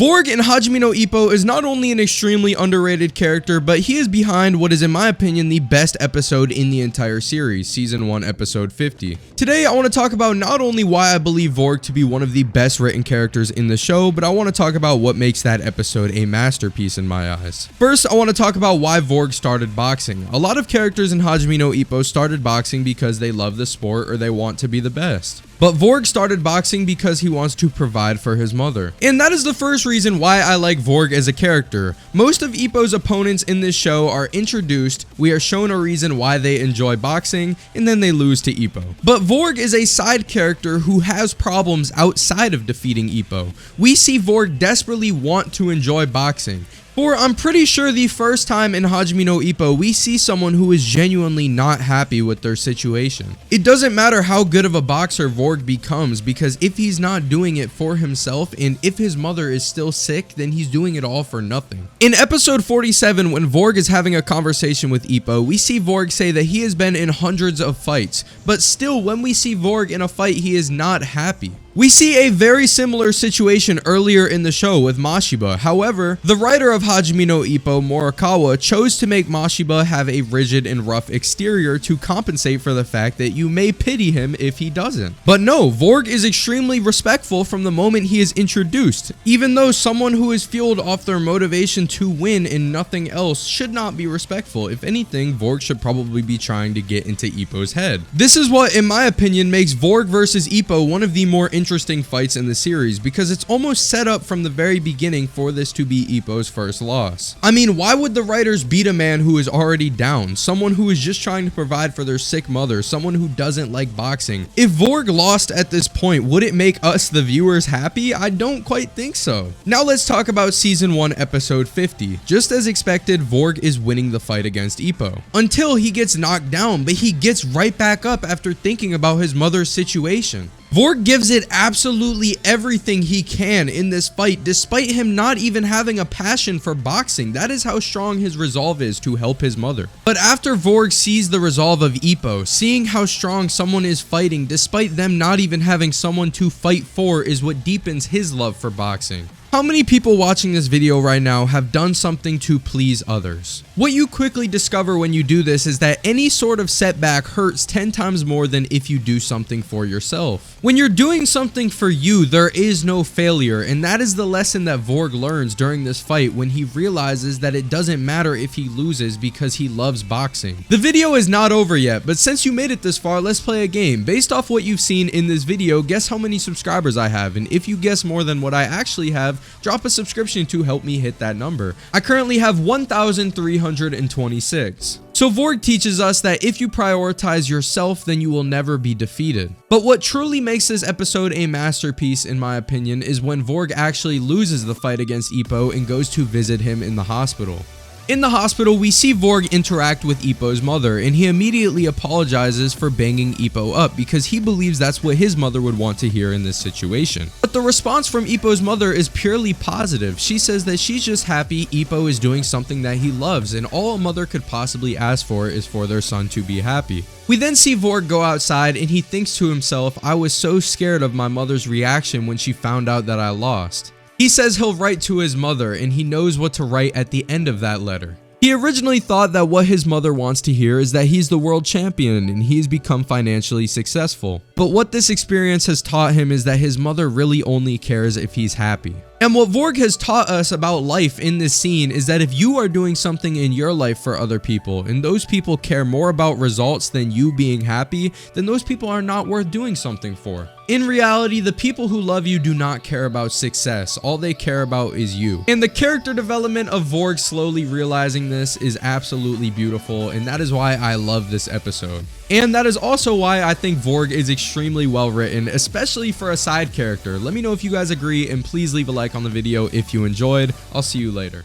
Volg in Hajime No Ippo is not only an extremely underrated character, but he is behind what is, in my opinion, the best episode in the entire series, Season 1, Episode 50. Today, I want to talk about not only why I believe Volg to be one of the best written characters in the show, but I want to talk about what makes that episode a masterpiece in my eyes. First, I want to talk about why Volg started boxing. A lot of characters in Hajime No Ippo started boxing because they love the sport or they want to be the best. But Volg started boxing because he wants to provide for his mother. And that is the first reason why I like Volg as a character. Most of Ippo's opponents in this show are introduced, we are shown a reason why they enjoy boxing, and then they lose to Ippo. But Volg is a side character who has problems outside of defeating Ippo. We see Volg desperately want to enjoy boxing. For I'm pretty sure the first time in Hajime no Ippo, we see someone who is genuinely not happy with their situation. It doesn't matter how good of a boxer Volg becomes, because if he's not doing it for himself and if his mother is still sick, then he's doing it all for nothing. In episode 47, when Volg is having a conversation with Ippo, we see Volg say that he has been in hundreds of fights, but still when we see Volg in a fight, he is not happy. We see a very similar situation earlier in the show with Mashiba. However, the writer of Hajime no Ippo, Morikawa, chose to make Mashiba have a rigid and rough exterior to compensate for the fact that you may pity him if he doesn't. But no, Volg is extremely respectful from the moment he is introduced, even though someone who is fueled off their motivation to win and nothing else should not be respectful. If anything, Volg should probably be trying to get into Ippo's head. This is what, in my opinion, makes Volg versus Ippo one of the more interesting fights in the series, because it's almost set up from the very beginning for this to be Ippo's first loss. I mean, why would the writers beat a man who is already down, someone who is just trying to provide for their sick mother, someone who doesn't like boxing? If Volg lost at this point, would it make us, the viewers, happy? I don't quite think so. Now let's talk about Season 1, Episode 50. Just as expected, Volg is winning the fight against Ippo, until he gets knocked down, but he gets right back up after thinking about his mother's situation. Volg gives it absolutely everything he can in this fight, despite him not even having a passion for boxing. That is how strong his resolve is to help his mother. But after Volg sees the resolve of Ippo, seeing how strong someone is fighting despite them not even having someone to fight for, is what deepens his love for boxing. How many people watching this video right now have done something to please others? What you quickly discover when you do this is that any sort of setback hurts 10 times more than if you do something for yourself. When you're doing something for you, there is no failure, and that is the lesson that Volg learns during this fight when he realizes that it doesn't matter if he loses because he loves boxing. The video is not over yet, but since you made it this far, let's play a game. Based off what you've seen in this video, guess how many subscribers I have, and if you guess more than what I actually have, drop a subscription to help me hit that number. I currently have 1,326. So Volg teaches us that if you prioritize yourself, then you will never be defeated. But what truly makes this episode a masterpiece, in my opinion, is when Volg actually loses the fight against Ippo and goes to visit him in the hospital. In the hospital, we see Volg interact with Ippo's mother, and he immediately apologizes for banging Ippo up because he believes that's what his mother would want to hear in this situation. But the response from Ippo's mother is purely positive. She says that she's just happy Ippo is doing something that he loves, and all a mother could possibly ask for is for their son to be happy. We then see Volg go outside, and he thinks to himself, I was so scared of my mother's reaction when she found out that I lost. He says he'll write to his mother, and he knows what to write at the end of that letter. He originally thought that what his mother wants to hear is that he's the world champion and he's become financially successful. But what this experience has taught him is that his mother really only cares if he's happy. And what Volg has taught us about life in this scene is that if you are doing something in your life for other people and those people care more about results than you being happy, then those people are not worth doing something for. In reality, the people who love you do not care about success. All they care about is you. And the character development of Volg slowly realizing this is absolutely beautiful, and that is why I love this episode. And that is also why I think Volg is extremely well written, especially for a side character. Let me know if you guys agree, and please leave a like on the video if you enjoyed. I'll see you later.